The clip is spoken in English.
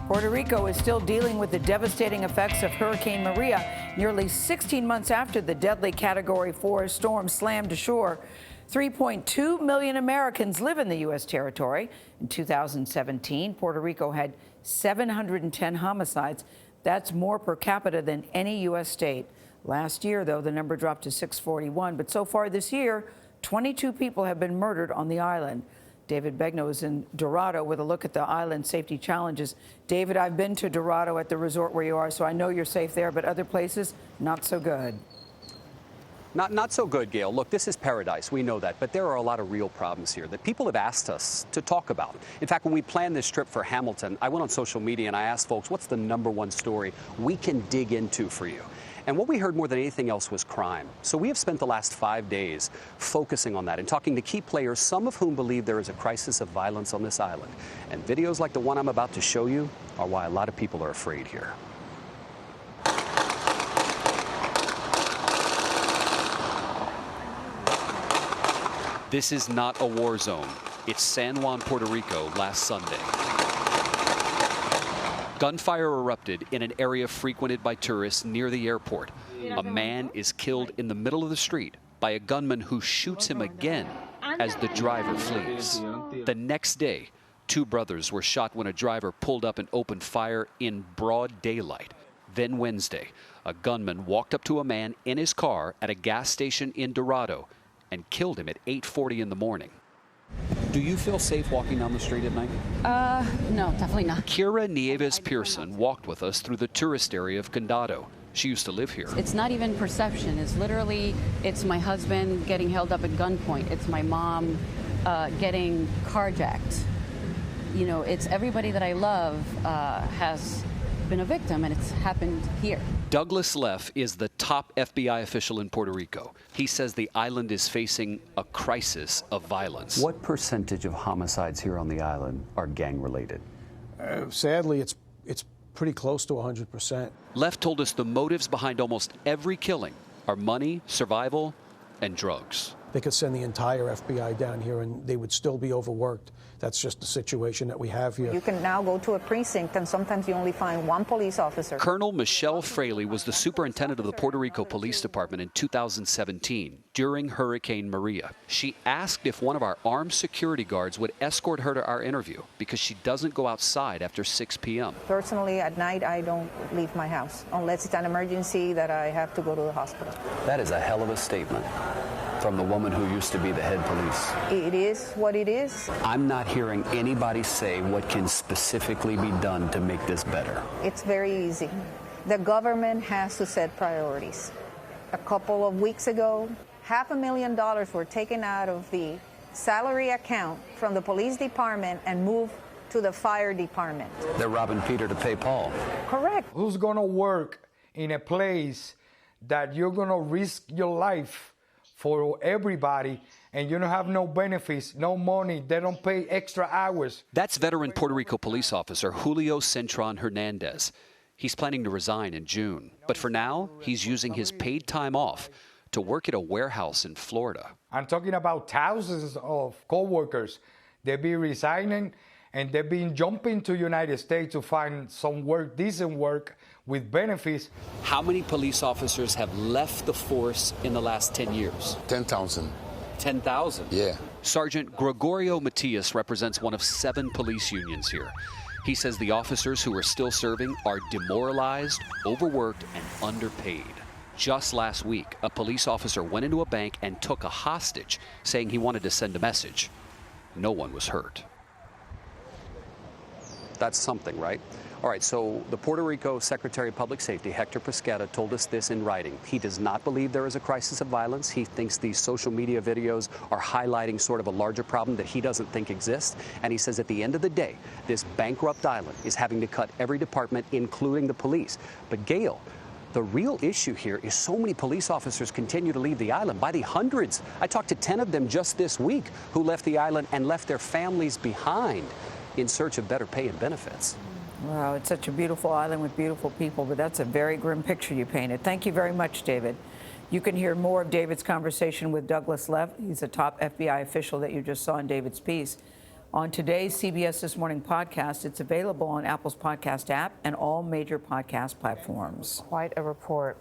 Puerto Rico is still dealing with the devastating effects of Hurricane Maria, nearly 16 months after the deadly Category 4 storm slammed ashore. 3.2 million Americans live in the U.S. territory. In 2017, Puerto Rico had 710 homicides. That's more per capita than any U.S. state. Last year, though, the number dropped to 641. But so far this year, 22 people have been murdered on the island. David Begnaud is in Dorado with a look at the island safety challenges. David, I've been to Dorado at the resort where you are, so I know you're safe there, but other places, not so good. Not so good, Gayle. Look, this is paradise. We know that. But there are a lot of real problems here that people have asked us to talk about. In fact, when we planned this trip for Hamilton, I went on social media and I asked folks, what's the #1 story we can dig into for you? And what we heard more than anything else was crime. So we have spent the last 5 days focusing on that and talking to key players, some of whom believe there is a crisis of violence on this island. And videos like the one I'm about to show you are why a lot of people are afraid here. This is not a war zone. It's San Juan, Puerto Rico last Sunday. Gunfire erupted in an area frequented by tourists near the airport. A man is killed in the middle of the street by a gunman who shoots him again as the driver flees. The next day, 2 brothers were shot when a driver pulled up and opened fire in broad daylight. Then Wednesday, a gunman walked up to a man in his car at a gas station in Dorado and killed him at 8:40 in the morning. Do you feel safe walking down the street at night? No, definitely not. Kira Nieves Pearson walked with us through the tourist area of Condado. She used to live here. It's not even perception. It's literally, it's my husband getting held up at gunpoint. It's my mom getting carjacked. You know, it's everybody that I love has been a victim, and it's happened here. Douglas Leff is the top FBI official in Puerto Rico. He says the island is facing a crisis of violence. What percentage of homicides here on the island are gang-related? Sadly, it's pretty close to 100%. Leff told us the motives behind almost every killing are money, survival, and drugs. They could send the entire FBI down here and they would still be overworked. That's just the situation that we have here. You can now go to a precinct and sometimes you only find 1 police officer. Colonel Michelle Fraley was the superintendent of the Puerto Rico Police Department in 2017 during Hurricane Maria. She asked if one of our armed security guards would escort her to our interview because she doesn't go outside after 6 p.m. Personally, at night, I don't leave my house unless it's an emergency that I have to go to the hospital. That is a hell of a statement from the woman who used to be the head police. It is what it is. I'm not hearing anybody say what can specifically be done to make this better. It's very easy. The government has to set priorities. A couple of weeks ago, $500,000 were taken out of the salary account from the police department and moved to the fire department. They're robbing Peter to pay Paul. Correct. Who's gonna work in a place that you're gonna risk your life for everybody, and you don't have no benefits, no money, they don't pay extra hours? That's veteran Puerto Rico police officer Julio Centron Hernandez. He's planning to resign in June, but for now, he's using his paid time off to work at a warehouse in Florida. I'm talking about thousands of co-workers. They've been resigning, and they've been jumping to United States to find some work, decent work, with benefits. How many police officers have left the force in the last 10 years? 10,000. 10,000? Yeah. Sergeant Gregorio Matias represents one of 7 police unions here. He says the officers who are still serving are demoralized, overworked, and underpaid. Just last week, a police officer went into a bank and took a hostage, saying he wanted to send a message. No one was hurt. That's something, right? All right, so the Puerto Rico Secretary of Public Safety, Hector Pesquera, told us this in writing. He does not believe there is a crisis of violence. He thinks these social media videos are highlighting sort of a larger problem that he doesn't think exists. And he says at the end of the day, this bankrupt island is having to cut every department, including the police. But Gayle, the real issue here is so many police officers continue to leave the island by the hundreds. I talked to 10 of them just this week who left the island and left their families behind in search of better pay and benefits. Wow, it's such a beautiful island with beautiful people, but that's a very grim picture you painted. Thank you very much, David. You can hear more of David's conversation with Douglas Leff. He's a top FBI official that you just saw in David's piece on today's CBS This Morning podcast. It's available on Apple's podcast app and all major podcast platforms. Quite a report.